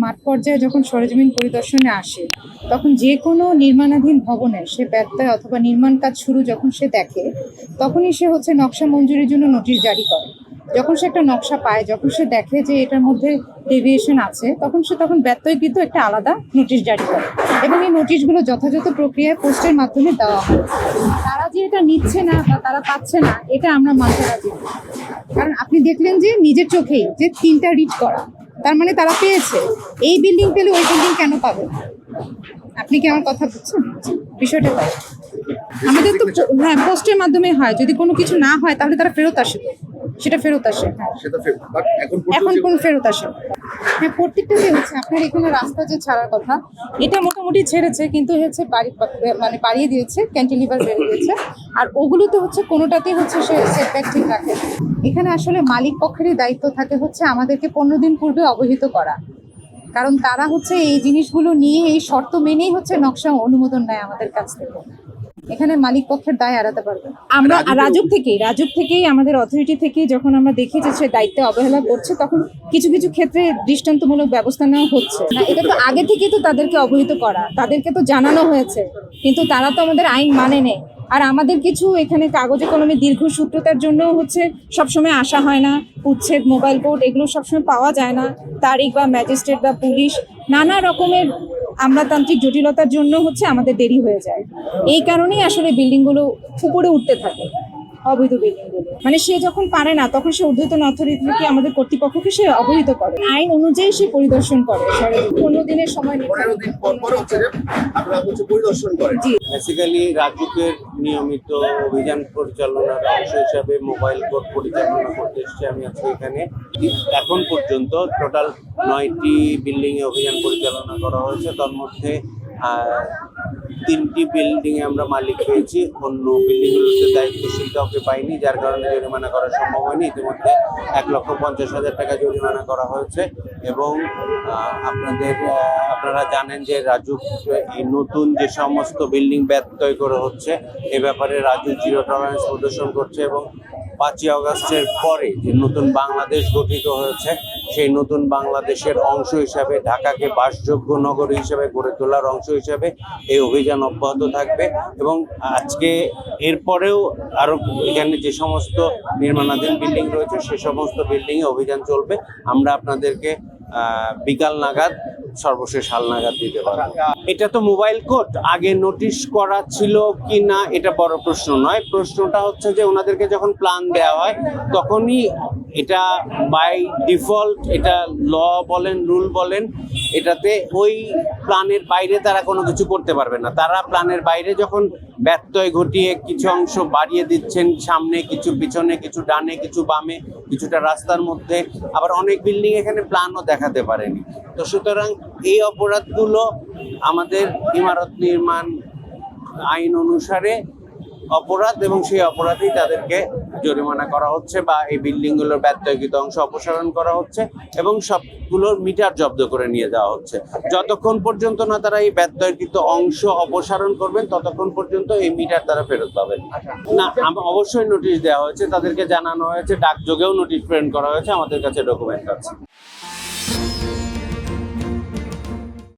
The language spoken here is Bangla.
মাঠ পর্যায়ে যখন সরেজমিন পরিদর্শনে আসে তখন যে কোনো নির্মাণাধীন ভবনে সে ব্যত্যয় অথবা নির্মাণ কাজ শুরু যখন সে দেখে তখনই সে হচ্ছে নকশা মঞ্জুরির জন্য নোটিশ জারি করে। যখন সে একটা নকশা পায়, যখন সে দেখে যে এটার মধ্যে ডেভিয়েশন আছে, তখন সে ব্যত্যয়কৃত একটা আলাদা নোটিশ জারি করে এবং এই নোটিশগুলো যথাযথ প্রক্রিয়ায় পোস্টের মাধ্যমে দেওয়া হয়। তারা যে এটা নিচ্ছে না বা তারা পাচ্ছে না এটা আমরা মানতে রাজি না। কারণ আপনি দেখলেন যে নিজের চোখেই যে 3টা রিট করা, তার মানে তারা পেয়েছে। এই বিল্ডিং পেলে ওই বিল্ডিং কেন পাবে? আপনি কি আমার কথা বুঝছেন? বিষয়টা তাই। আমাদের তো হ্যাঁ পোস্টের মাধ্যমে হয়, যদি কোনো কিছু না হয় তাহলে তারা ফেরত আসে, সেটা ফেরত আসে। হ্যাঁ এখন কোন ফেরত আসে? হ্যাঁ প্রত্যেকটাতে হচ্ছে আপনার এখানে রাস্তা যে ছাড়ার কথা এটা মোটামুটি ছেড়েছে, কিন্তু হচ্ছে মানে বাড়িয়ে দিয়েছে, ক্যান্টিলিভার বেড়ে দিয়েছে। আর ওগুলোতে হচ্ছে কোনোটাতেই হচ্ছে সে সেটব্যাক ঠিক রাখে। এখানে আসলে মালিক পক্ষেরই দায়িত্ব থাকে হচ্ছে আমাদেরকে 15 দিন পূর্বে অবহিত করা, কারণ তারা হচ্ছে এই জিনিসগুলো নিয়ে এই শর্ত মেনেই হচ্ছে নকশা অনুমোদন নেয় আমাদের কাছ থেকে। এখানে মালিক পক্ষের দায় এড়াতে পারবে আমরা রাজুক থেকেই আমাদের অথরিটি থেকে যখন আমরা দেখি যে সে দায়িত্বে অবহেলা করছে তখন কিছু কিছু ক্ষেত্রে দৃষ্টান্তমূলক ব্যবস্থা নেওয়া হচ্ছে না। এটা তো আগে থেকে তো তাদেরকে অবহিত করা, তাদেরকে তো জানানো হয়েছে, কিন্তু তারা তো আমাদের আইন মানে নেই। আর আমাদের কিছু এখানে কাগজে কলমে দীর্ঘসূত্রতার জন্য হচ্ছে সবসময় আসা হয় না, উচ্ছেদ, মোবাইল কোর্ট এগুলো সবসময় পাওয়া যায় না, তারিখ বা ম্যাজিস্ট্রেট বা পুলিশ নানা রকমের আমলাতান্ত্রিক জটিলতার জন্য হচ্ছে আমাদের দেরি হয়ে যায়। এই কারণেই আসলে বিল্ডিংগুলো উপরে উঠতে থাকে, অবৈধ বিল্ডিংগুলো। মানে সে যখন পারে না তখন সে ঊর্ধ্বতন অথরিটিকে আমাদের কর্তৃপক্ষকে সে অবহিত করে, আইন অনুযায়ী সে পরিদর্শন করে। 15 দিনের সময় পরিদর্শন করে। জি বেসিক্যালি রাজুকের নিয়মিত অভিযান পরিচালনার অংশ হিসাবে মোবাইল কোর্ট পরিচালনা করতে এসেছি আমি আজকে এখানে। এখন পর্যন্ত টোটাল 9টি বিল্ডিংয়ে অভিযান পরিচালনা করা হয়েছে, তার মধ্যে 3টি বিল্ডিংয়ে আমরা মালিক পেয়েছি, অন্য বিল্ডিংগুলোতে দায়িত্বশীল কাউকে পাইনি, যার কারণে জরিমানা করা সম্ভব হয়নি। ইতিমধ্যে 1,50,000 টাকা জরিমানা করা হয়েছে। এবং আপনারা জানেন যে রাজু এই নতুন যে সমস্ত বিল্ডিং ব্যত্যয় করে হচ্ছে এ ব্যাপারে রাজু জিরো টলারেন্স প্রদর্শন করছে এবং 5ই আগস্টের পরে যে নতুন বাংলাদেশ গঠিত হয়েছে সেই নতুন বাংলাদেশের অংশ হিসাবে ঢাকাকে বাসযোগ্য নগরী হিসেবে গড়ে তোলার অংশ হিসাবে এই অভিযান অব্যাহত থাকবে। এবং আজকে এরপরেও আরও এখানে যে সমস্ত নির্মাণাধীন বিল্ডিং রয়েছে সে সমস্ত বিল্ডিংয়ে অভিযান চলবে। আমরা আপনাদেরকে বিকাল নাগাদ সর্বশেষ হালনাগাদ দিতে পারবো। এটা তো মোবাইল কোর্ট, আগে নোটিশ করা ছিল কি না এটা বড় প্রশ্ন নয়। প্রশ্নটা হচ্ছে যে ওনাদেরকে যখন প্ল্যান দেওয়া হয় তখনই এটা বাই ডিফল্ট, এটা ল বলেন রুল বলেন, এটাতে ওই প্ল্যানের বাইরে তারা কোনো কিছু করতে পারবে না। তারা প্ল্যানের বাইরে যখন ব্যত্যয় ঘটিয়ে কিছু অংশ বাড়িয়ে দিচ্ছেন, সামনে কিছু, পিছনে কিছু, ডানে কিছু, বামে কিছুটা, রাস্তার মধ্যে, আবার অনেক বিল্ডিং এখানে প্ল্যানও দেখাতে পারেনি। তো সুতরাং এই অপরাধগুলো আমাদের ইমারত নির্মাণ আইন অনুসারে অপরাধ এবং সেই অপরাধেই তাদেরকে জরিমানা করা হচ্ছে বা এই বিল্ডিংগুলোর ব্যত্যয়কৃত অংশ অপসারণ করা হচ্ছে এবং সবগুলোর মিটার জব্দ করে নিয়ে যাওয়া হচ্ছে। যতক্ষণ পর্যন্ত না তারা এই ব্যত্যয়কৃত অংশ অপসারণ করবেন ততক্ষণ পর্যন্ত এই মিটার তারা ফেরত পাবেন না। অবশ্যই নোটিশ দেওয়া হয়েছে, তাদেরকে জানানো হয়েছে, ডাকযোগেও নোটিশ প্রেরণ করা হয়েছে, আমাদের কাছে ডকুমেন্ট আছে।